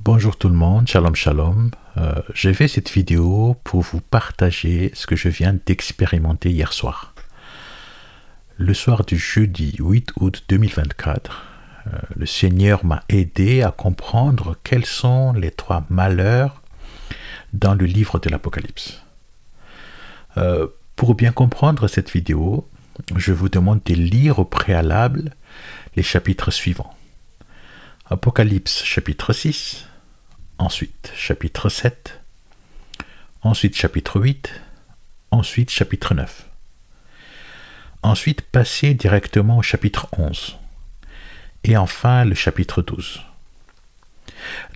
Bonjour tout le monde, shalom shalom. J'ai fait cette vidéo pour vous partager ce que je viens d'expérimenter hier soir. Le soir du jeudi 8 août 2024, le Seigneur m'a aidé à comprendre quels sont les trois malheurs dans le livre de l'Apocalypse. Pour bien comprendre cette vidéo, je vous demande de lire au préalable les chapitres suivants. Apocalypse chapitre 6, ensuite chapitre 7, ensuite chapitre 8, ensuite chapitre 9. Ensuite passez directement au chapitre 11 et enfin le chapitre 12.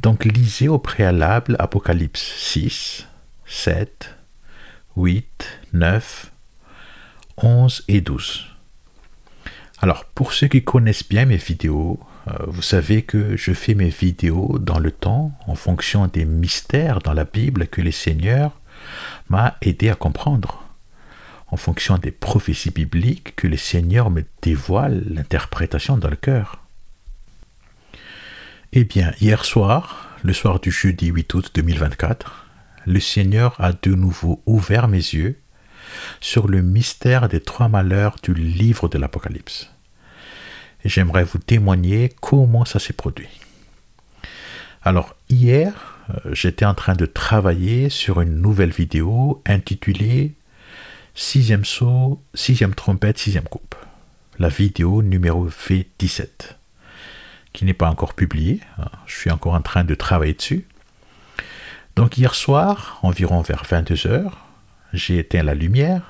Donc lisez au préalable Apocalypse 6, 7, 8, 9, 11 et 12. Alors pour ceux qui connaissent bien mes vidéos, vous savez que je fais mes vidéos dans le temps en fonction des mystères dans la Bible que le Seigneur m'a aidé à comprendre, en fonction des prophéties bibliques que le Seigneur me dévoile l'interprétation dans le cœur. Eh bien, hier soir, le soir du jeudi 8 août 2024, le Seigneur a de nouveau ouvert mes yeux sur le mystère des trois malheurs du livre de l'Apocalypse. Et j'aimerais vous témoigner comment ça s'est produit. Alors, hier, j'étais en train de travailler sur une nouvelle vidéo intitulée « Sixième saut, sixième trompette, sixième coupe ». La vidéo numéro V17, qui n'est pas encore publiée. Je suis encore en train de travailler dessus. Donc hier soir, environ vers 22 h, j'ai éteint la lumière,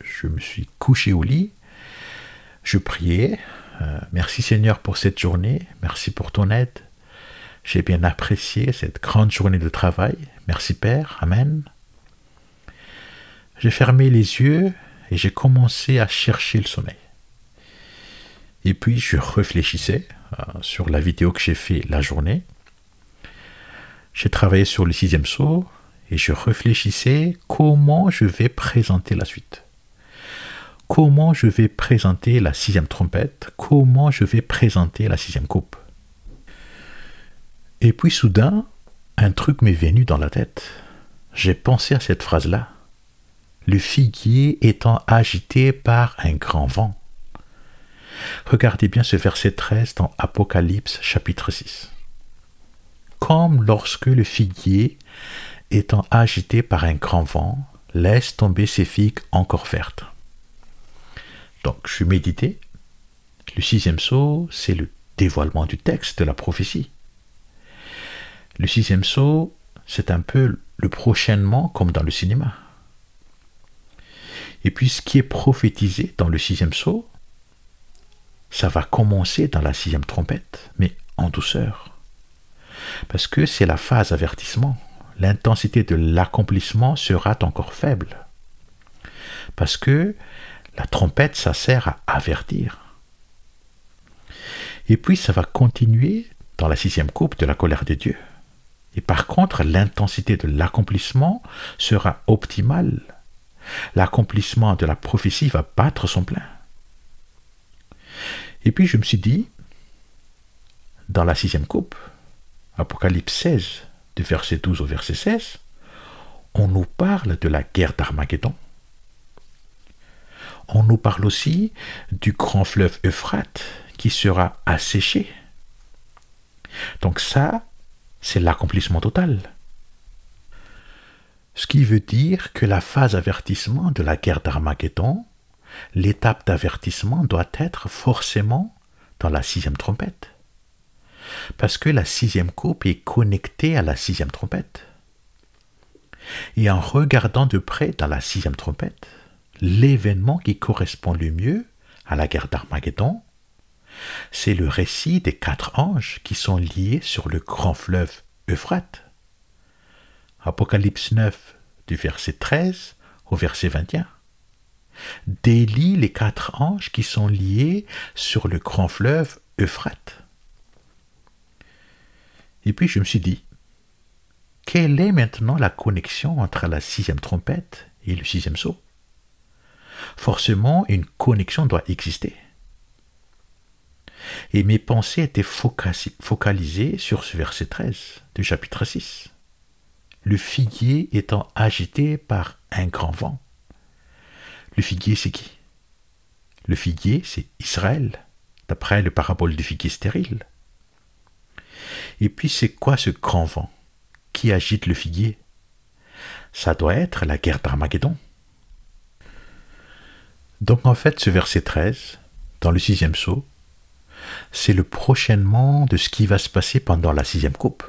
je me suis couché au lit, je priais. Merci Seigneur pour cette journée, merci pour ton aide. J'ai bien apprécié cette grande journée de travail. Merci Père, Amen. J'ai fermé les yeux et j'ai commencé à chercher le sommeil. Et puis je réfléchissais sur la vidéo que j'ai fait la journée. J'ai travaillé sur le sixième saut et je réfléchissais comment je vais présenter la suite. Comment je vais présenter la sixième trompette, comment je vais présenter la sixième coupe. Et puis soudain, un truc m'est venu dans la tête. J'ai pensé à cette phrase-là. Le figuier étant agité par un grand vent. Regardez bien ce verset 13 dans Apocalypse chapitre 6. Comme lorsque le figuier étant agité par un grand vent, laisse tomber ses figues encore vertes. Donc, je méditais. Le sixième saut, c'est le dévoilement du texte de la prophétie. Le sixième saut, c'est un peu le prochainement comme dans le cinéma. Et puis, ce qui est prophétisé dans le sixième saut, ça va commencer dans la sixième trompette, mais en douceur. Parce que c'est la phase avertissement. L'intensité de l'accomplissement sera encore faible. Parce que la trompette, ça sert à avertir. Et puis, ça va continuer dans la sixième coupe de la colère de Dieu. Et par contre, l'intensité de l'accomplissement sera optimale. L'accomplissement de la prophétie va battre son plein. Et puis, je me suis dit, dans la sixième coupe, Apocalypse 16, du verset 12 au verset 16, on nous parle de la guerre d'Armageddon. On nous parle aussi du grand fleuve Euphrate qui sera asséché. Donc ça, c'est l'accomplissement total. Ce qui veut dire que la phase avertissement de la guerre d'Armageddon, l'étape d'avertissement doit être forcément dans la sixième trompette. Parce que la sixième coupe est connectée à la sixième trompette. Et en regardant de près dans la sixième trompette, l'événement qui correspond le mieux à la guerre d'Armageddon, c'est le récit des 4 anges qui sont liés sur le grand fleuve Euphrate. Apocalypse 9, du verset 13 au verset 21, délie les 4 anges qui sont liés sur le grand fleuve Euphrate. Et puis je me suis dit, quelle est maintenant la connexion entre la sixième trompette et le sixième saut? Forcément, une connexion doit exister. Et mes pensées étaient focalisées sur ce verset 13 du chapitre 6. Le figuier étant agité par un grand vent. Le figuier, c'est qui? Le figuier, c'est Israël, d'après le parabole du figuier stérile. Et puis, c'est quoi ce grand vent qui agite le figuier? Ça doit être la guerre d'Armageddon. Donc, en fait, ce verset 13, dans le 6e sceau, c'est le prochainement de ce qui va se passer pendant la 6e coupe.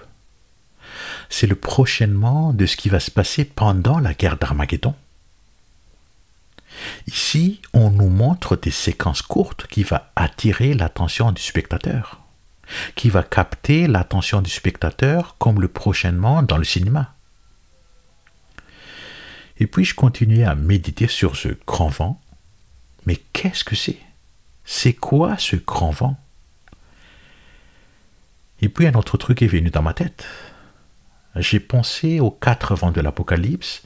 C'est le prochainement de ce qui va se passer pendant la guerre d'Armageddon. Ici, on nous montre des séquences courtes qui vont attirer l'attention du spectateur, qui va capter l'attention du spectateur comme le prochainement dans le cinéma. Et puis je continuais à méditer sur ce grand vent. Mais qu'est-ce que c'est? C'est quoi ce grand vent? Et puis un autre truc est venu dans ma tête. J'ai pensé aux 4 vents de l'Apocalypse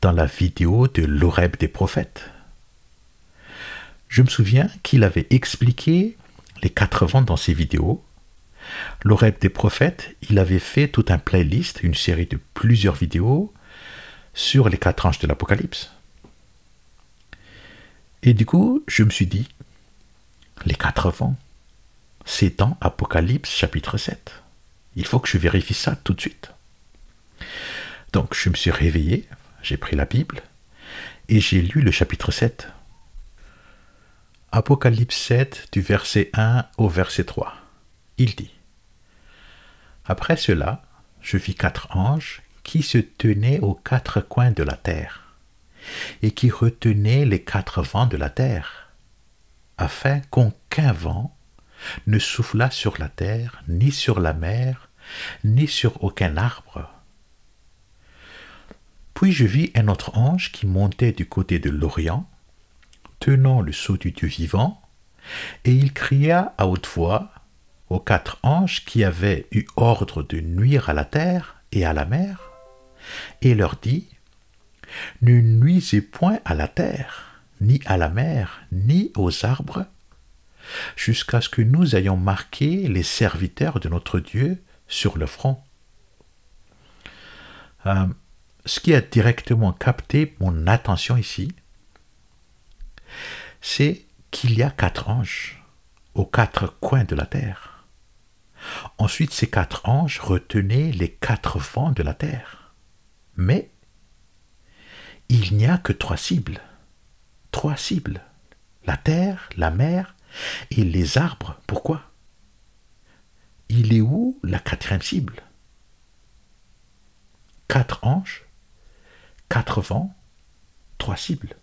dans la vidéo de l'Horeb des prophètes. Je me souviens qu'il avait expliqué les 4 vents dans ses vidéos. L'Horeb des prophètes, il avait fait tout un playlist, une série de plusieurs vidéos sur les 4 anges de l'Apocalypse. Et du coup, je me suis dit, les 4 vents, c'est dans Apocalypse chapitre 7. Il faut que je vérifie ça tout de suite. Donc, je me suis réveillé, j'ai pris la Bible, et j'ai lu le chapitre 7. Apocalypse 7, du verset 1 au verset 3. Il dit, « Après cela, je vis 4 anges qui se tenaient aux 4 coins de la terre, et qui retenaient les 4 vents de la terre, afin qu'aucun vent ne soufflât sur la terre, ni sur la mer, ni sur aucun arbre. Puis je vis un autre ange qui montait du côté de l'Orient, tenant le sceau du Dieu vivant, et il cria à haute voix aux 4 anges qui avaient eu ordre de nuire à la terre et à la mer, et leur dit, « Ne nuisez point à la terre, ni à la mer, ni aux arbres, jusqu'à ce que nous ayons marqué les serviteurs de notre Dieu sur le front. » Ce qui a directement capté mon attention ici, c'est qu'il y a 4 anges aux 4 coins de la terre. Ensuite, ces 4 anges retenaient les 4 vents de la terre. Mais il n'y a que 3 cibles. 3 cibles. La terre, la mer et les arbres. Pourquoi? Il est où la 4e cible? 4 anges, 4 vents, 3 cibles.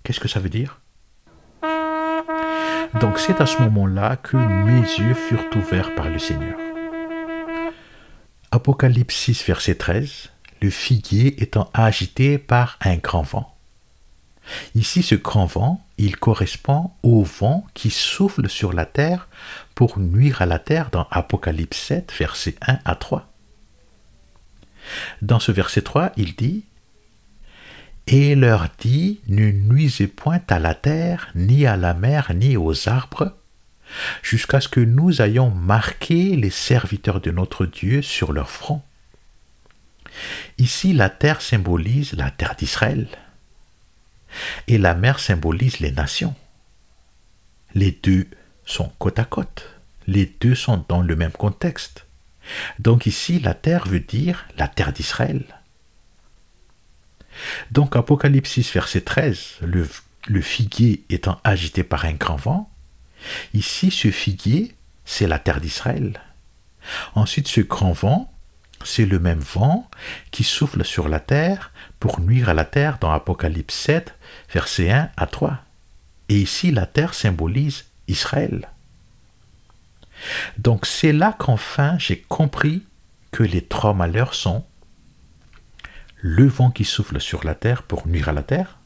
Qu'est-ce que ça veut dire? Donc c'est à ce moment-là que mes yeux furent ouverts par le Seigneur. Apocalypse 6, verset 13, le figuier étant agité par un grand vent. Ici, ce grand vent, il correspond au vent qui souffle sur la terre pour nuire à la terre dans Apocalypse 7, versets 1 à 3. Dans ce verset 3, il dit « Et leur dit, ne nuisez point à la terre, ni à la mer, ni aux arbres, jusqu'à ce que nous ayons marqué les serviteurs de notre Dieu sur leur front. » Ici, la terre symbolise la terre d'Israël, et la mer symbolise les nations. Les deux sont côte à côte, les deux sont dans le même contexte. Donc ici, la terre veut dire la terre d'Israël. Donc Apocalypse 6, verset 13, le figuier étant agité par un grand vent, ici ce figuier, c'est la terre d'Israël. Ensuite, ce grand vent, c'est le même vent qui souffle sur la terre pour nuire à la terre dans Apocalypse 7, versets 1 à 3. Et ici, la terre symbolise Israël. Donc c'est là qu'enfin j'ai compris que les 3 malheurs sont le vent qui souffle sur la terre pour nuire à la terre,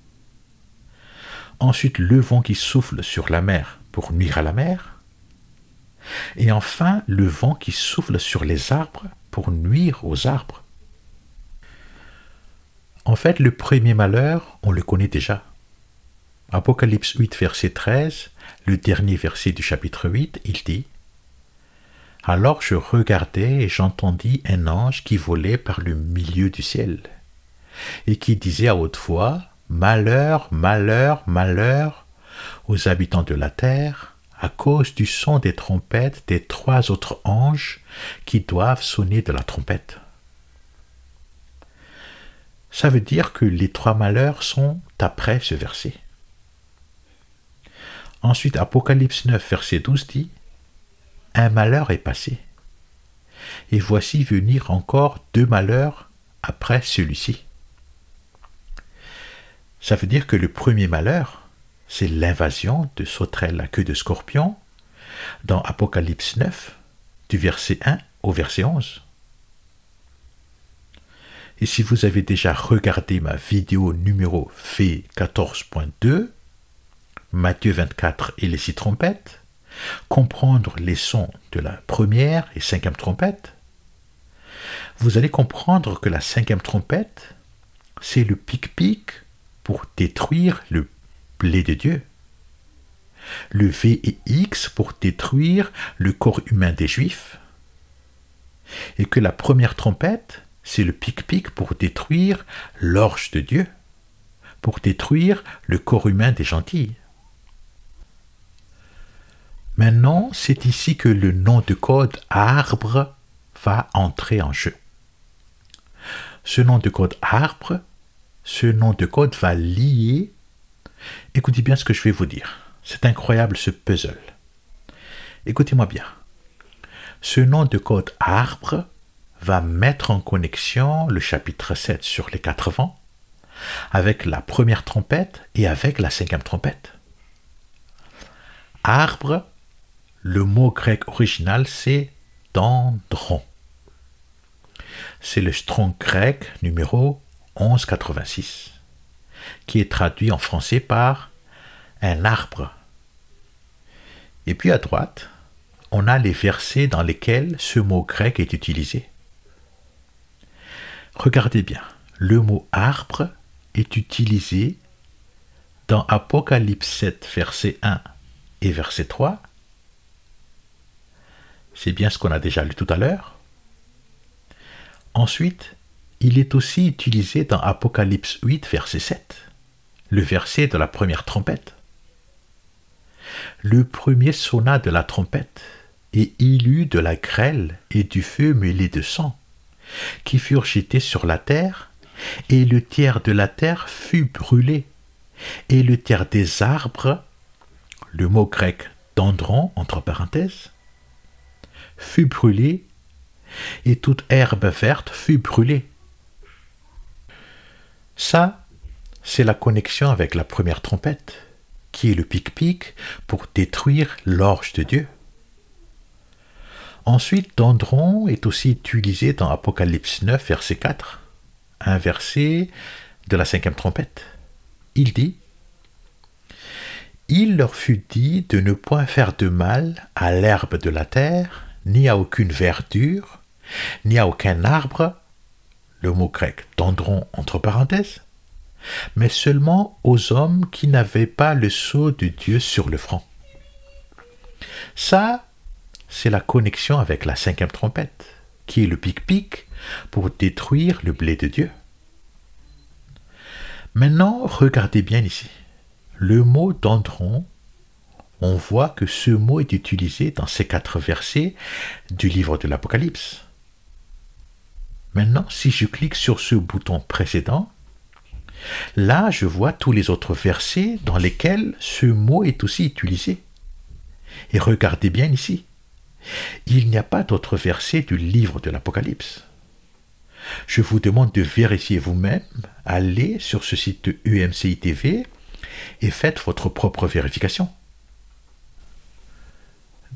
ensuite le vent qui souffle sur la mer pour nuire à la mer, et enfin le vent qui souffle sur les arbres pour nuire aux arbres. En fait, le premier malheur, on le connaît déjà. Apocalypse 8, verset 13, le dernier verset du chapitre 8, il dit « Alors je regardai et j'entendis un ange qui volait par le milieu du ciel, et qui disait à haute voix « Malheur, malheur, malheur aux habitants de la terre, à cause du son des trompettes des 3 autres anges qui doivent sonner de la trompette. » Ça veut dire que les 3 malheurs sont après ce verset. Ensuite, Apocalypse 9, verset 12 dit « Un malheur est passé, et voici venir encore 2 malheurs après celui-ci. » Ça veut dire que le premier malheur, c'est l'invasion de sauterelles à queue de scorpion dans Apocalypse 9, du verset 1 au verset 11. Et si vous avez déjà regardé ma vidéo numéro V14.2, Matthieu 24 et les 6 trompettes, comprendre les sons de la première et 5e trompette, vous allez comprendre que la 5e trompette, c'est le pic-pic pour détruire le blé de Dieu. Le V et X pour détruire le corps humain des Juifs. Et que la première trompette, c'est le pic-pic pour détruire l'orge de Dieu, pour détruire le corps humain des gentils. Maintenant, c'est ici que le nom de code arbre va entrer en jeu. Ce nom de code arbre, ce nom de code va lier. Écoutez bien ce que je vais vous dire. C'est incroyable ce puzzle. Écoutez-moi bien. Ce nom de code arbre va mettre en connexion le chapitre 7 sur les 4 vents avec la première trompette et avec la 5e trompette. Arbre, le mot grec original, c'est dendron. C'est le Strong grec numéro 1186, qui est traduit en français par un arbre. Et puis à droite, on a les versets dans lesquels ce mot grec est utilisé. Regardez bien, le mot arbre est utilisé dans Apocalypse 7, verset 1 et verset 3. C'est bien ce qu'on a déjà lu tout à l'heure. Ensuite, il est aussi utilisé dans Apocalypse 8, verset 7, le verset de la première trompette. Le premier sonna de la trompette, et il eut de la grêle et du feu mêlé de sang, qui furent jetés sur la terre, et le tiers de la terre fut brûlé, et le tiers des arbres, le mot grec dendron, entre parenthèses, fut brûlé, et toute herbe verte fut brûlée. Ça, c'est la connexion avec la première trompette, qui est le pic-pic pour détruire l'orge de Dieu. Ensuite, dendron est aussi utilisé dans Apocalypse 9, verset 4, un verset de la 5e trompette. Il dit « Il leur fut dit de ne point faire de mal à l'herbe de la terre, ni à aucune verdure, ni à aucun arbre, le mot grec dendron entre parenthèses, mais seulement aux hommes qui n'avaient pas le sceau de Dieu sur le front. » Ça, c'est la connexion avec la 5e trompette, qui est le pic-pic pour détruire le blé de Dieu. Maintenant, regardez bien ici. Le mot dendron, on voit que ce mot est utilisé dans ces 4 versets du livre de l'Apocalypse. Maintenant, si je clique sur ce bouton précédent, là, je vois tous les autres versets dans lesquels ce mot est aussi utilisé. Et regardez bien ici. Il n'y a pas d'autres versets du livre de l'Apocalypse. Je vous demande de vérifier vous-même, allez sur ce site de EMCI TV et faites votre propre vérification.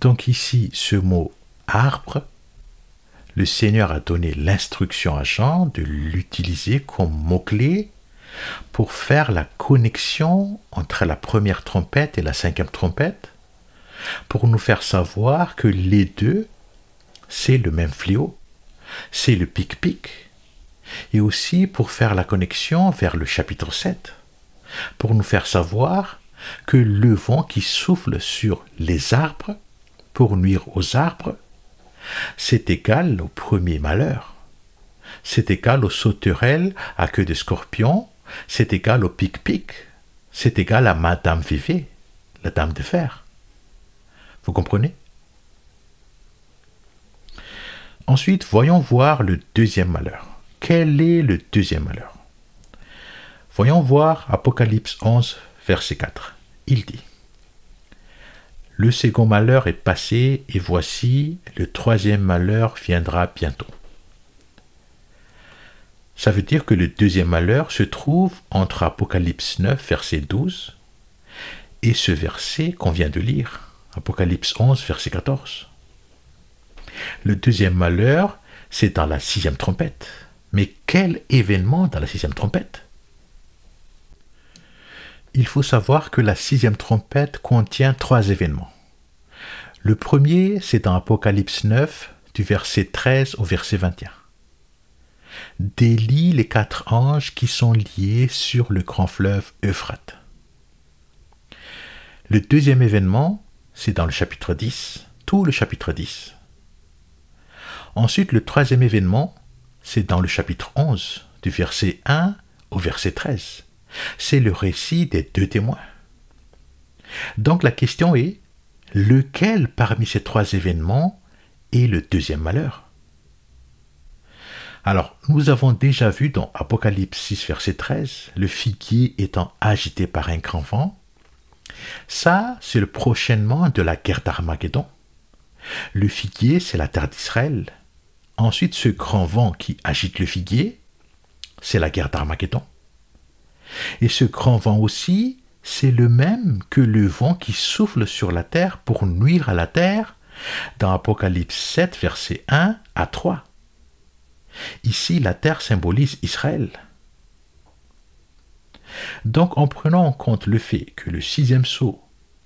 Donc ici, ce mot arbre, le Seigneur a donné l'instruction à Jean de l'utiliser comme mot-clé pour faire la connexion entre la première trompette et la 5e trompette, pour nous faire savoir que les deux, c'est le même fléau, c'est le pic-pic, et aussi pour faire la connexion vers le chapitre 7, pour nous faire savoir que le vent qui souffle sur les arbres pour nuire aux arbres, c'est égal au premier malheur. C'est égal aux sauterelles à queue de scorpion, c'est égal au pic-pic, c'est égal à Madame Vévé, la dame de fer. Vous comprenez? Ensuite, voyons voir le deuxième malheur. Quel est le deuxième malheur? Voyons voir Apocalypse 11, verset 4. Il dit: le second malheur est passé, et voici, le troisième malheur viendra bientôt. Ça veut dire que le deuxième malheur se trouve entre Apocalypse 9, verset 12, et ce verset qu'on vient de lire, Apocalypse 11, verset 14. Le deuxième malheur, c'est dans la sixième trompette. Mais quel événement dans la sixième trompette? Il faut savoir que la sixième trompette contient 3 événements. Le premier, c'est dans Apocalypse 9, du verset 13 au verset 21. Délie les 4 anges qui sont liés sur le grand fleuve Euphrate. Le deuxième événement, c'est dans le chapitre 10, tout le chapitre 10. Ensuite, le troisième événement, c'est dans le chapitre 11, du verset 1 au verset 13. C'est le récit des 2 témoins. Donc la question est, lequel parmi ces 3 événements est le deuxième malheur? Alors, nous avons déjà vu dans Apocalypse 6, verset 13, le figuier étant agité par un grand vent. Ça, c'est le prochainement de la guerre d'Armageddon. Le figuier, c'est la terre d'Israël. Ensuite, ce grand vent qui agite le figuier, c'est la guerre d'Armageddon. Et ce grand vent aussi, c'est le même que le vent qui souffle sur la terre pour nuire à la terre dans Apocalypse 7, versets 1 à 3. Ici, la terre symbolise Israël. Donc, en prenant en compte le fait que le 6e sceau,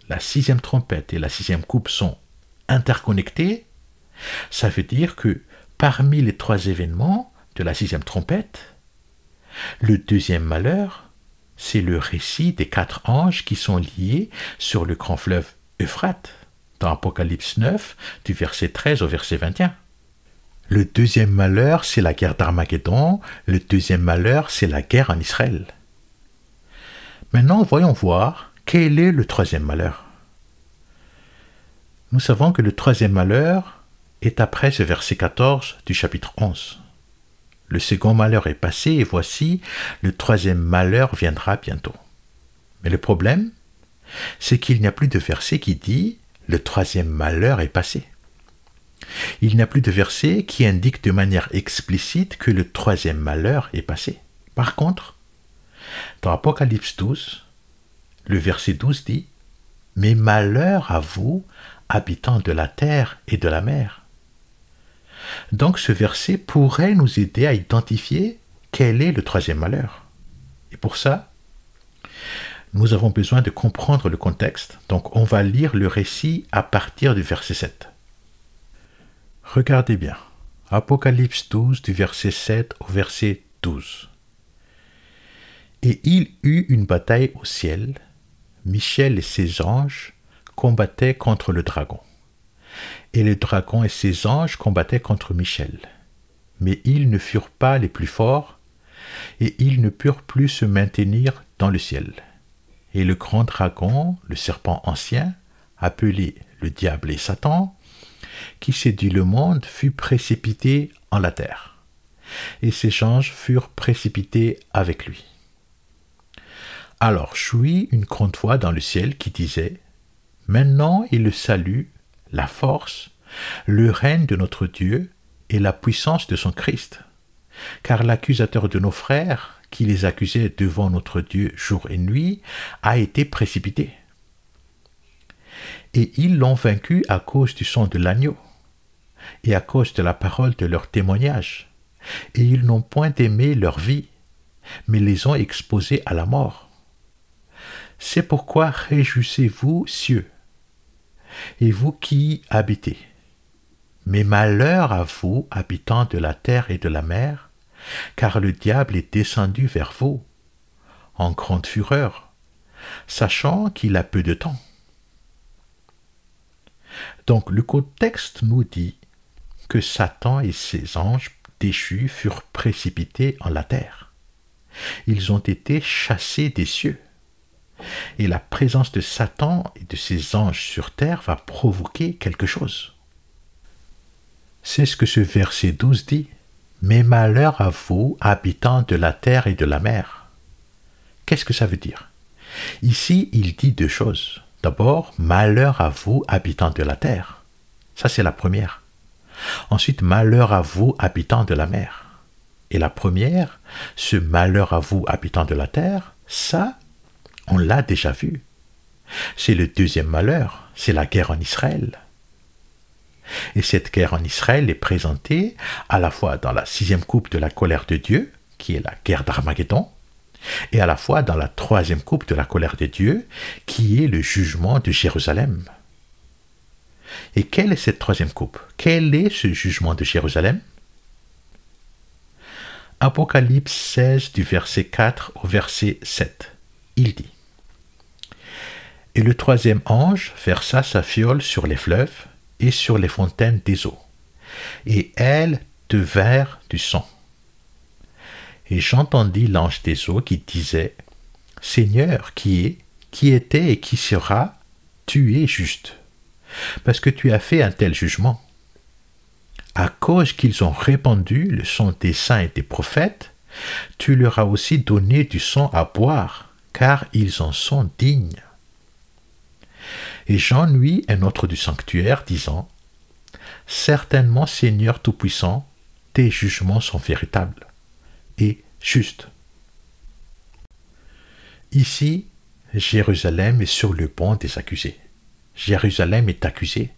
la 6e trompette et la 6e coupe sont interconnectés, ça veut dire que parmi les 3 événements de la 6e trompette, le deuxième malheur, c'est le récit des 4 anges qui sont liés sur le grand fleuve Euphrate, dans Apocalypse 9, du verset 13 au verset 21. Le deuxième malheur, c'est la guerre d'Armageddon. Le deuxième malheur, c'est la guerre en Israël. Maintenant, voyons voir quel est le troisième malheur. Nous savons que le troisième malheur est après ce verset 14 du chapitre 11. Le second malheur est passé et voici, le troisième malheur viendra bientôt. Mais le problème, c'est qu'il n'y a plus de verset qui dit « le troisième malheur est passé ». Il n'y a plus de verset qui indique de manière explicite que le troisième malheur est passé. Par contre, dans Apocalypse 12, le verset 12 dit « Mais malheur à vous, habitants de la terre et de la mer ». Donc ce verset pourrait nous aider à identifier quel est le troisième malheur. Et pour ça, nous avons besoin de comprendre le contexte. Donc on va lire le récit à partir du verset 7. Regardez bien, Apocalypse 12 du verset 7 au verset 12. Et il eut une bataille au ciel, Michel et ses anges combattaient contre le dragon. Et le dragon et ses anges combattaient contre Michel. Mais ils ne furent pas les plus forts, et ils ne purent plus se maintenir dans le ciel. Et le grand dragon, le serpent ancien, appelé le diable et Satan, qui séduit le monde, fut précipité en la terre. Et ses anges furent précipités avec lui. Alors j'ouïs une grande voix dans le ciel qui disait « Maintenant est le salut, la force, le règne de notre Dieu et la puissance de son Christ. Car l'accusateur de nos frères, qui les accusait devant notre Dieu jour et nuit, a été précipité. Et ils l'ont vaincu à cause du sang de l'agneau et à cause de la parole de leur témoignage. Et ils n'ont point aimé leur vie, mais les ont exposés à la mort. C'est pourquoi réjouissez-vous, cieux, et vous qui y habitez. Mais malheur à vous, habitants de la terre et de la mer, car le diable est descendu vers vous, en grande fureur, sachant qu'il a peu de temps. Donc le contexte nous dit que Satan et ses anges déchus furent précipités en la terre. Ils ont été chassés des cieux. Et la présence de Satan et de ses anges sur terre va provoquer quelque chose. C'est ce que ce verset 12 dit. « Mais malheur à vous, habitants de la terre et de la mer. » Qu'est-ce que ça veut dire? Ici, il dit deux choses. D'abord, malheur à vous, habitants de la terre. Ça, c'est la première. Ensuite, malheur à vous, habitants de la mer. Et la première, ce malheur à vous, habitants de la terre, ça, on l'a déjà vu. C'est le deuxième malheur, c'est la guerre en Israël. Et cette guerre en Israël est présentée à la fois dans la 6e coupe de la colère de Dieu, qui est la guerre d'Armageddon, et à la fois dans la 3e coupe de la colère de Dieu, qui est le jugement de Jérusalem. Et quelle est cette 3e coupe? Quel est ce jugement de Jérusalem? Apocalypse 16 du verset 4 au verset 7. Il dit: « Et le 3e ange versa sa fiole sur les fleuves et sur les fontaines des eaux, et elles devinrent du sang. Et j'entendis l'ange des eaux qui disait: Seigneur, qui était et qui sera, tu es juste, parce que tu as fait un tel jugement. À cause qu'ils ont répandu le sang des saints et des prophètes, tu leur as aussi donné du sang à boire, car ils en sont dignes. Et j'ennuie un autre du sanctuaire, disant: Certainement, Seigneur Tout-Puissant, tes jugements sont véritables et justes. » Ici, Jérusalem est sur le banc des accusés. Jérusalem est accusée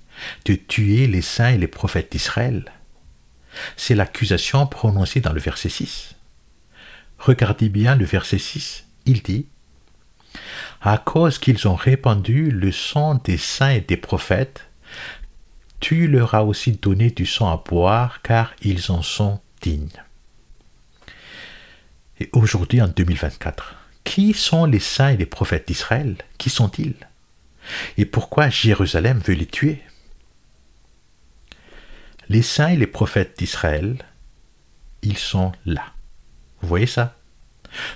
de tuer les saints et les prophètes d'Israël. C'est l'accusation prononcée dans le verset 6. Regardez bien le verset 6, il dit: « À cause qu'ils ont répandu le sang des saints et des prophètes, tu leur as aussi donné du sang à boire, car ils en sont dignes. » Et aujourd'hui, en 2024, qui sont les saints et les prophètes d'Israël? Qui sont-ils? Et pourquoi Jérusalem veut les tuer? Les saints et les prophètes d'Israël, ils sont là. Vous voyez ça?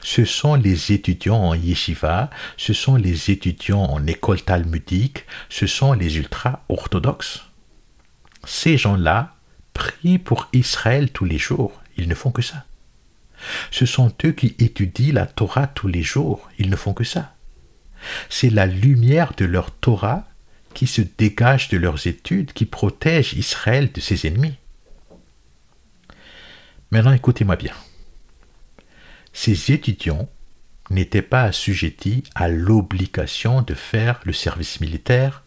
Ce sont les étudiants en yeshiva, ce sont les étudiants en école talmudique, ce sont les ultra-orthodoxes. Ces gens-là prient pour Israël tous les jours, ils ne font que ça. Ce sont eux qui étudient la Torah tous les jours, ils ne font que ça. C'est la lumière de leur Torah qui se dégage de leurs études, qui protège Israël de ses ennemis. Maintenant, écoutez-moi bien. Ces étudiants n'étaient pas assujettis à l'obligation de faire le service militaire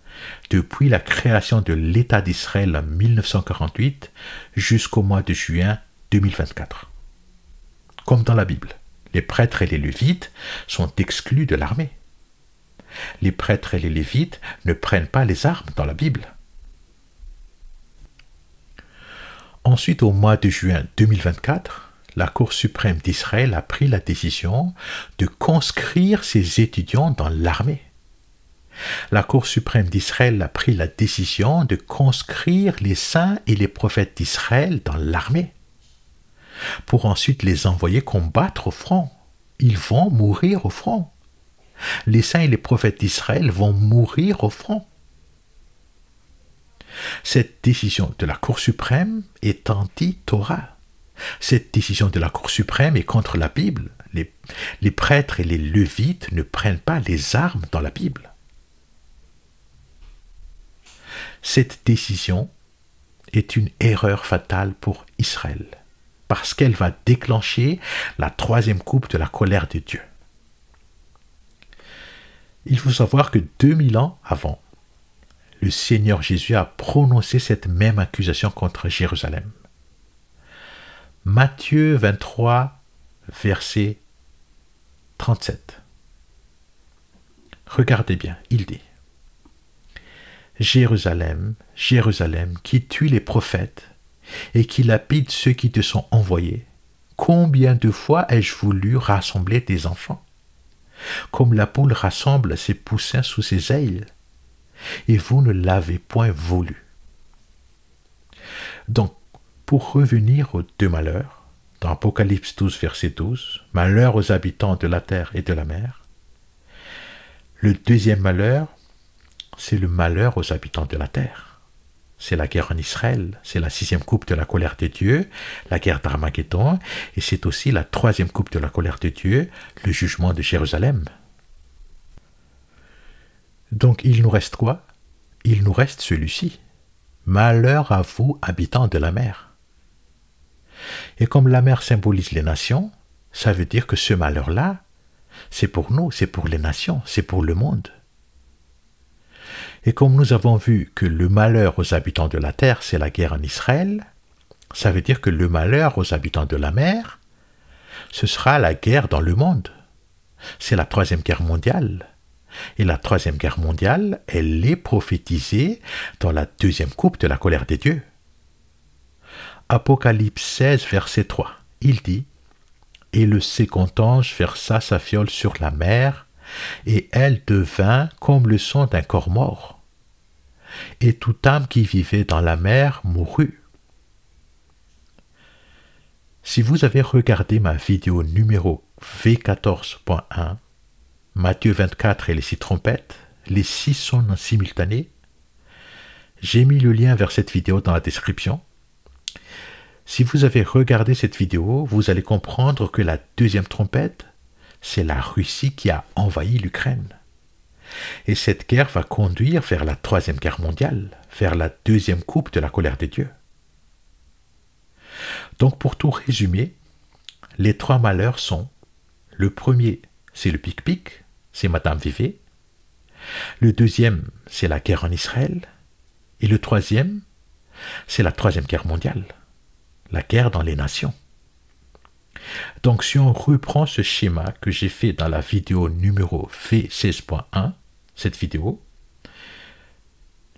depuis la création de l'État d'Israël en 1948 jusqu'au mois de juin 2024. Comme dans la Bible, les prêtres et les lévites sont exclus de l'armée. Les prêtres et les lévites ne prennent pas les armes dans la Bible. Ensuite, au mois de juin 2024, la Cour suprême d'Israël a pris la décision de conscrire ses étudiants dans l'armée. La Cour suprême d'Israël a pris la décision de conscrire les saints et les prophètes d'Israël dans l'armée, pour ensuite les envoyer combattre au front. Ils vont mourir au front. Les saints et les prophètes d'Israël vont mourir au front. Cette décision de la Cour suprême est anti-Torah. Cette décision de la Cour suprême est contre la Bible. Les prêtres et les lévites ne prennent pas les armes dans la Bible. Cette décision est une erreur fatale pour Israël, parce qu'elle va déclencher la 3e coupe de la colère de Dieu. Il faut savoir que 2000 ans avant, le Seigneur Jésus a prononcé cette même accusation contre Jérusalem. Matthieu 23, verset 37. Regardez bien, il dit: Jérusalem, Jérusalem, qui tue les prophètes et qui lapide ceux qui te sont envoyés, combien de fois ai-je voulu rassembler tes enfants, comme la poule rassemble ses poussins sous ses ailes, et vous ne l'avez point voulu. Donc, pour revenir aux deux malheurs, dans Apocalypse 12, verset 12, « Malheur aux habitants de la terre et de la mer », le deuxième malheur, c'est le malheur aux habitants de la terre. C'est la guerre en Israël, c'est la 6e coupe de la colère de Dieu, la guerre d'Armageddon, et c'est aussi la 3e coupe de la colère de Dieu, le jugement de Jérusalem. Donc il nous reste quoi? Il nous reste celui-ci. Malheur à vous, habitants de la mer. Et comme la mer symbolise les nations, ça veut dire que ce malheur-là, c'est pour nous, c'est pour les nations, c'est pour le monde. Et comme nous avons vu que le malheur aux habitants de la terre, c'est la guerre en Israël, ça veut dire que le malheur aux habitants de la mer, ce sera la guerre dans le monde. C'est la 3e guerre mondiale. Et la 3e guerre mondiale, elle est prophétisée dans la 2e coupe de la colère des dieux. Apocalypse 16, verset 3, il dit « Et le second ange versa sa fiole sur la mer, et elle devint comme le son d'un corps mort. Et toute âme qui vivait dans la mer mourut. » Si vous avez regardé ma vidéo numéro V14.1, Matthieu 24 et les 6 trompettes, les 6 sons en simultané, j'ai mis le lien vers cette vidéo dans la description. Si vous avez regardé cette vidéo, vous allez comprendre que la 2e trompette, c'est la Russie qui a envahi l'Ukraine. Et cette guerre va conduire vers la 3e guerre mondiale, vers la 2e coupe de la colère des dieux. Donc pour tout résumer, les 3 malheurs sont, le premier, c'est le pic-pic, c'est Madame Vévé. Le deuxième, c'est la guerre en Israël. Et le troisième, c'est la 3e guerre mondiale, la guerre dans les nations. Donc si on reprend ce schéma que j'ai fait dans la vidéo numéro V16.1, cette vidéo,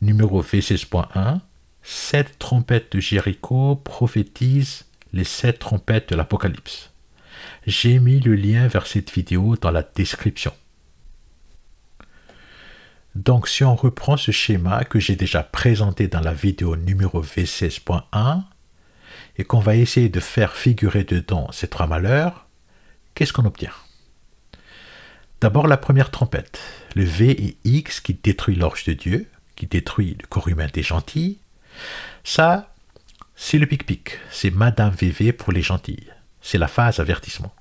numéro V16.1, 7 trompettes de Jéricho prophétisent les 7 trompettes de l'Apocalypse. J'ai mis le lien vers cette vidéo dans la description. Donc si on reprend ce schéma que j'ai déjà présenté dans la vidéo numéro V16.1 et qu'on va essayer de faire figurer dedans ces 3 malheurs, qu'est-ce qu'on obtient? D'abord la première trompette, le V et X qui détruit l'orge de Dieu, qui détruit le corps humain des gentils. Ça, c'est le pic-pic, c'est Madame VV pour les gentils. C'est la phase avertissement.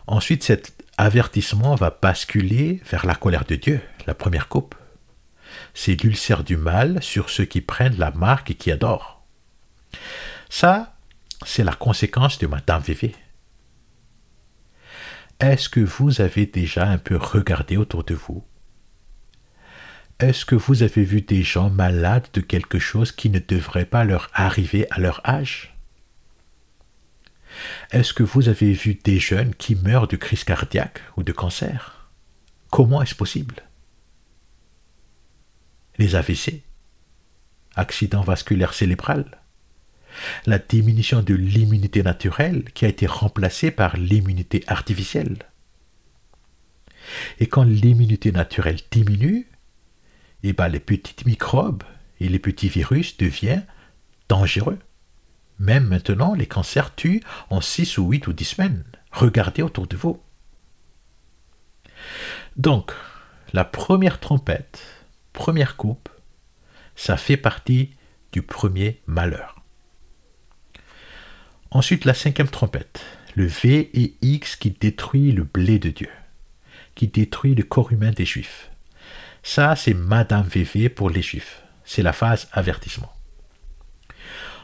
Ensuite, cet avertissement va basculer vers la colère de Dieu, la première coupe. C'est l'ulcère du mal sur ceux qui prennent la marque et qui adorent. Ça, c'est la conséquence de Madame VV. Est-ce que vous avez déjà un peu regardé autour de vous? Est-ce que vous avez vu des gens malades de quelque chose qui ne devrait pas leur arriver à leur âge? Est-ce que vous avez vu des jeunes qui meurent de crise cardiaque ou de cancer? Comment est-ce possible? Les AVC, accident vasculaire cérébral, la diminution de l'immunité naturelle qui a été remplacée par l'immunité artificielle. Et quand l'immunité naturelle diminue, les petits microbes et les petits virus deviennent dangereux. Même maintenant, les cancers tuent en 6 ou 8 ou 10 semaines. Regardez autour de vous. Donc, la première trompette, première coupe, ça fait partie du premier malheur. Ensuite, la 5e trompette, le V et X qui détruit le blé de Dieu, qui détruit le corps humain des Juifs. Ça, c'est Madame VV pour les Juifs. C'est la phase avertissement.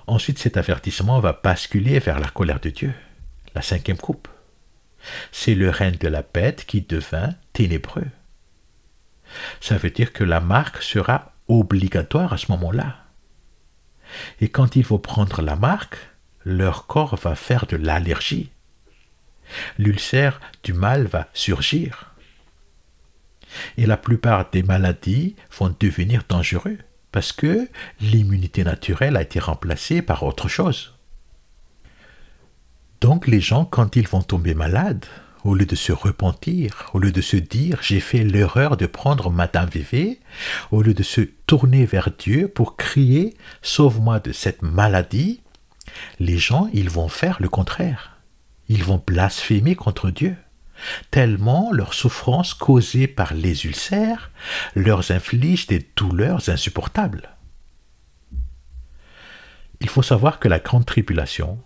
Ensuite, cet avertissement va basculer vers la colère de Dieu, la 5e coupe. C'est le règne de la bête qui devint ténébreux. Ça veut dire que la marque sera obligatoire à ce moment-là. Et quand ils vont prendre la marque, leur corps va faire de l'allergie. L'ulcère du mal va surgir. Et la plupart des maladies vont devenir dangereuses parce que l'immunité naturelle a été remplacée par autre chose. Donc les gens, quand ils vont tomber malades, au lieu de se repentir, au lieu de se dire « j'ai fait l'erreur de prendre Madame VV », au lieu de se tourner vers Dieu pour crier « sauve-moi de cette maladie », les gens, ils vont faire le contraire. Ils vont blasphémer contre Dieu, tellement leurs souffrances causées par les ulcères leur infligent des douleurs insupportables. Il faut savoir que la grande tribulation,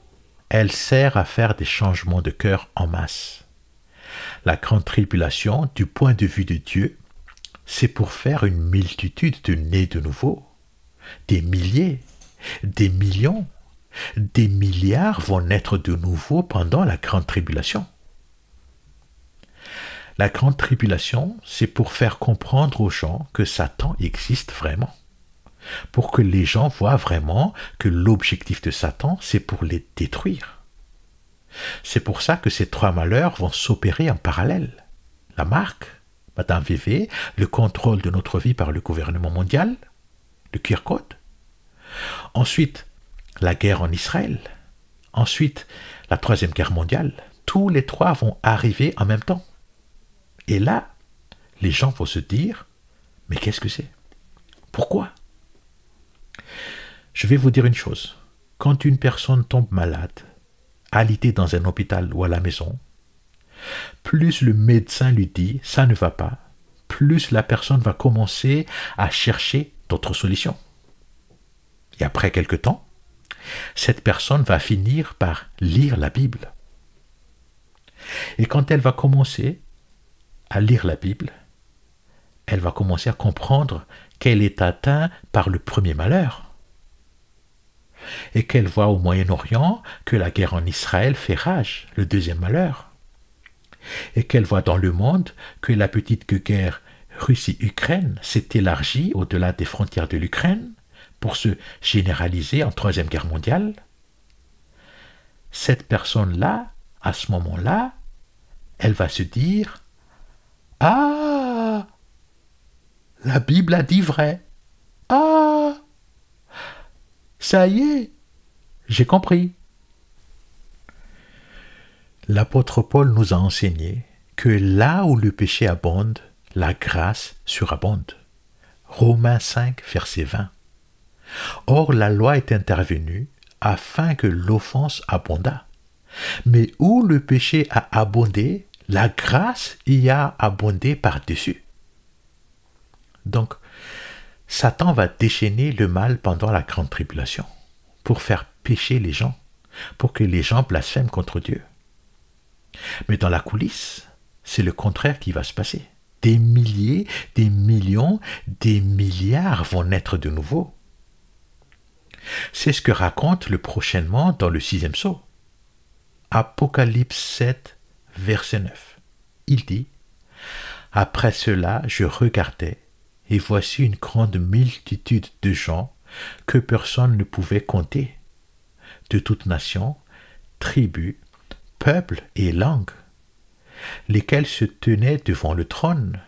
elle sert à faire des changements de cœur en masse. La grande tribulation, du point de vue de Dieu, c'est pour faire une multitude de nés de nouveau. Des milliers, des millions, des milliards vont naître de nouveau pendant la grande tribulation. La grande tribulation, c'est pour faire comprendre aux gens que Satan existe vraiment. Pour que les gens voient vraiment que l'objectif de Satan, c'est pour les détruire. C'est pour ça que ces trois malheurs vont s'opérer en parallèle. La marque, Madame VV, le contrôle de notre vie par le gouvernement mondial, le QR code. Ensuite, la guerre en Israël. Ensuite, la Troisième Guerre mondiale. Tous les trois vont arriver en même temps. Et là, les gens vont se dire, mais qu'est-ce que c'est? Pourquoi? Je vais vous dire une chose. Quand une personne tombe malade, alitée dans un hôpital ou à la maison, plus le médecin lui dit « ça ne va pas », plus la personne va commencer à chercher d'autres solutions. Et après quelque temps, cette personne va finir par lire la Bible. Et quand elle va commencer à lire la Bible, elle va commencer à comprendre qu'elle est atteinte par le premier malheur. Et qu'elle voit au Moyen-Orient que la guerre en Israël fait rage, le deuxième malheur. Et qu'elle voit dans le monde que la petite guerre Russie-Ukraine s'est élargie au-delà des frontières de l'Ukraine pour se généraliser en Troisième Guerre mondiale. Cette personne-là, à ce moment-là, elle va se dire « Ah, la Bible a dit vrai. Ah, ça y est, j'ai compris. » L'apôtre Paul nous a enseigné que là où le péché abonde, la grâce surabonde. Romains 5, verset 20. Or, la loi est intervenue afin que l'offense abondât. Mais où le péché a abondé, la grâce y a abondé par-dessus. Donc, Satan va déchaîner le mal pendant la grande tribulation pour faire pécher les gens, pour que les gens blasphèment contre Dieu. Mais dans la coulisse, c'est le contraire qui va se passer. Des milliers, des millions, des milliards vont naître de nouveau. C'est ce que raconte le prochainement dans le 6e sceau. Apocalypse 7, verset 9. Il dit « Après cela, je regardais, et voici une grande multitude de gens que personne ne pouvait compter, de toutes nations, tribus, peuples et langues, lesquels se tenaient devant le trône,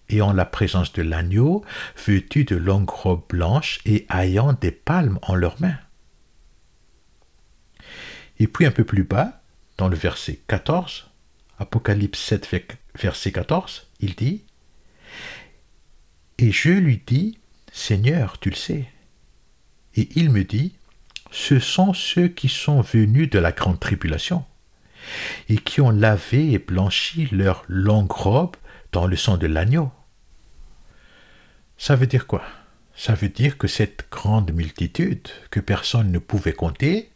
et en la présence de l'agneau, vêtus de longues robes blanches et ayant des palmes en leurs mains. » Et puis un peu plus bas, dans le verset 14, Apocalypse 7, verset 14, il dit « Et je lui dis, Seigneur, tu le sais. Et il me dit, ce sont ceux qui sont venus de la grande tribulation et qui ont lavé et blanchi leurs longues robes dans le sang de l'agneau. » Ça veut dire quoi? Ça veut dire que cette grande multitude que personne ne pouvait compter,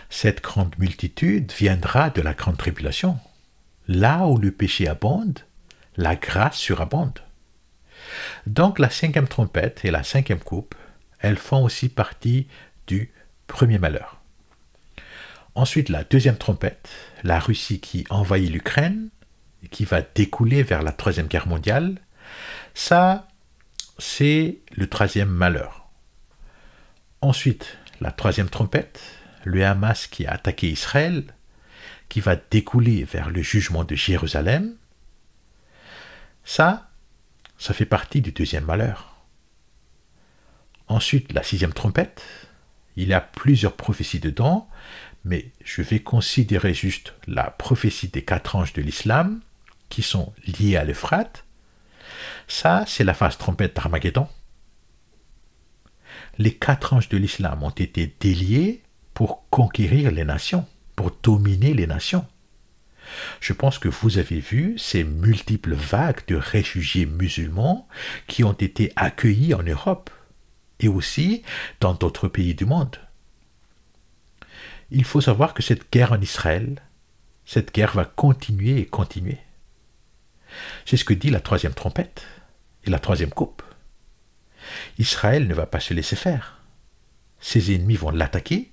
cette grande multitude viendra de la grande tribulation. Là où le péché abonde, la grâce surabonde. Donc la 5e trompette et la 5e coupe, elles font aussi partie du premier malheur. Ensuite, la 2e trompette, la Russie qui envahit l'Ukraine, et qui va découler vers la 3e guerre mondiale, ça, c'est le 3e malheur. Ensuite, la 3e trompette, le Hamas qui a attaqué Israël, qui va découler vers le jugement de Jérusalem, ça fait partie du 2e malheur. Ensuite, la 6e trompette, Il y a plusieurs prophéties dedans, mais je vais considérer juste la prophétie des 4 anges de l'islam, qui sont liés à l'Euphrate. Ça, c'est la phase trompette d'Armageddon. Les 4 anges de l'islam ont été déliés pour conquérir les nations, pour dominer les nations. Je pense que vous avez vu ces multiples vagues de réfugiés musulmans qui ont été accueillis en Europe et aussi dans d'autres pays du monde. Il faut savoir que cette guerre en Israël, cette guerre va continuer et continuer. C'est ce que dit la 3e trompette et la 3e coupe. Israël ne va pas se laisser faire. Ses ennemis vont l'attaquer.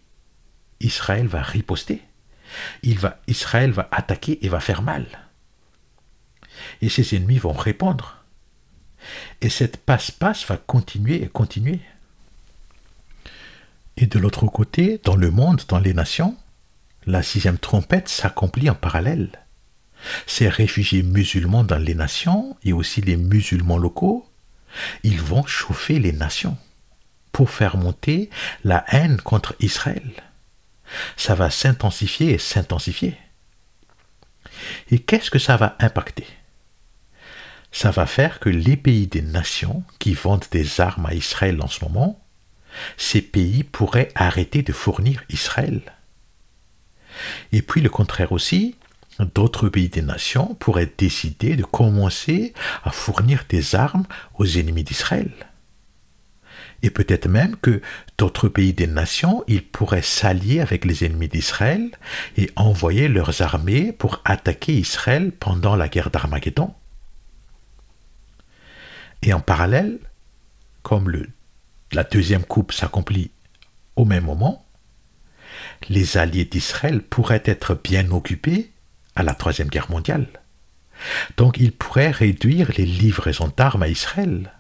Israël va riposter. Israël va attaquer et va faire mal. Et ses ennemis vont répondre. Et cette passe-passe va continuer et continuer. Et de l'autre côté, dans le monde, dans les nations, la 6e trompette s'accomplit en parallèle. Ces réfugiés musulmans dans les nations et aussi les musulmans locaux, ils vont chauffer les nations pour faire monter la haine contre Israël. Ça va s'intensifier et s'intensifier. Et qu'est-ce que ça va impacter? Ça va faire que les pays des nations qui vendent des armes à Israël en ce moment, ces pays pourraient arrêter de fournir Israël. Et puis le contraire aussi, d'autres pays des nations pourraient décider de commencer à fournir des armes aux ennemis d'Israël. Et peut-être même que d'autres pays des nations, ils pourraient s'allier avec les ennemis d'Israël et envoyer leurs armées pour attaquer Israël pendant la guerre d'Armageddon. Et en parallèle, comme la 2e coupe s'accomplit au même moment, les alliés d'Israël pourraient être bien occupés à la 3e guerre mondiale. Donc ils pourraient réduire les livraisons d'armes à Israël,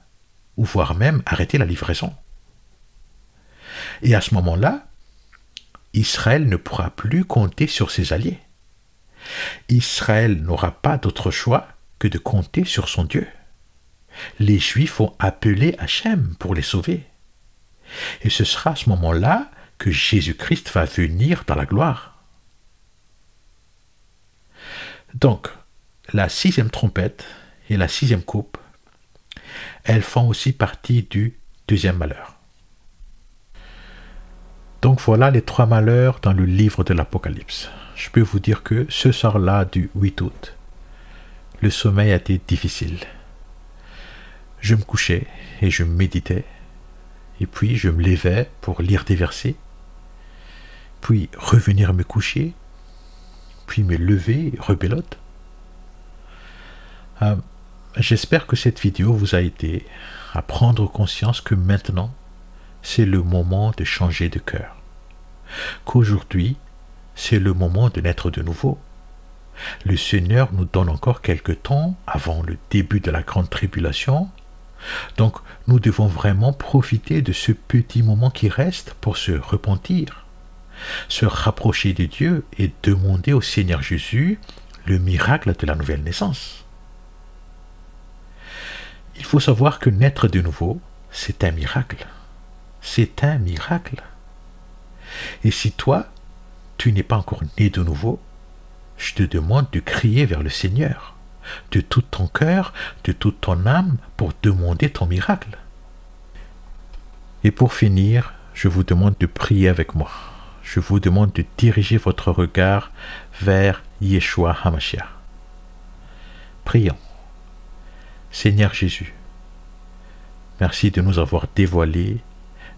ou voire même arrêter la livraison. Et à ce moment-là, Israël ne pourra plus compter sur ses alliés. Israël n'aura pas d'autre choix que de compter sur son Dieu. Les Juifs vont appeler Hachem pour les sauver. Et ce sera à ce moment-là que Jésus-Christ va venir dans la gloire. Donc, la 6e trompette et la 6e coupe, elles font aussi partie du 2e malheur. Donc voilà les 3 malheurs dans le livre de l'Apocalypse. Je peux vous dire que ce soir-là du 8 août, le sommeil a été difficile. Je me couchais et je méditais, et puis je me levais pour lire des versets, puis revenir me coucher, puis me lever et rebelote. J'espère que cette vidéo vous a aidé à prendre conscience que maintenant, c'est le moment de changer de cœur. Qu'aujourd'hui, c'est le moment de naître de nouveau. Le Seigneur nous donne encore quelque temps avant le début de la grande tribulation. Donc, nous devons vraiment profiter de ce petit moment qui reste pour se repentir, se rapprocher de Dieu et demander au Seigneur Jésus le miracle de la nouvelle naissance. Il faut savoir que naître de nouveau, c'est un miracle. C'est un miracle. Et si toi, tu n'es pas encore né de nouveau, je te demande de crier vers le Seigneur, de tout ton cœur, de toute ton âme, pour demander ton miracle. Et pour finir, je vous demande de prier avec moi. Je vous demande de diriger votre regard vers Yeshua HaMashiach. Prions. Seigneur Jésus, merci de nous avoir dévoilé,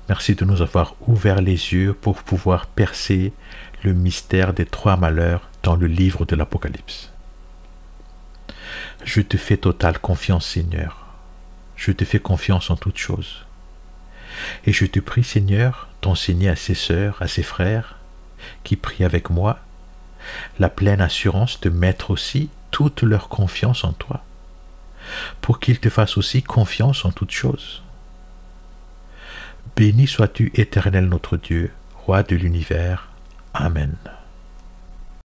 merci de nous avoir ouvert les yeux pour pouvoir percer le mystère des 3 malheurs dans le livre de l'Apocalypse. Je te fais totale confiance, Seigneur. Je te fais confiance en toutes choses. Et je te prie, Seigneur, d'enseigner à ses sœurs, à ses frères, qui prient avec moi, la pleine assurance de mettre aussi toute leur confiance en toi, pour qu'ils te fassent aussi confiance en toutes choses. Béni sois-tu, Éternel notre Dieu, Roi de l'univers. Amen.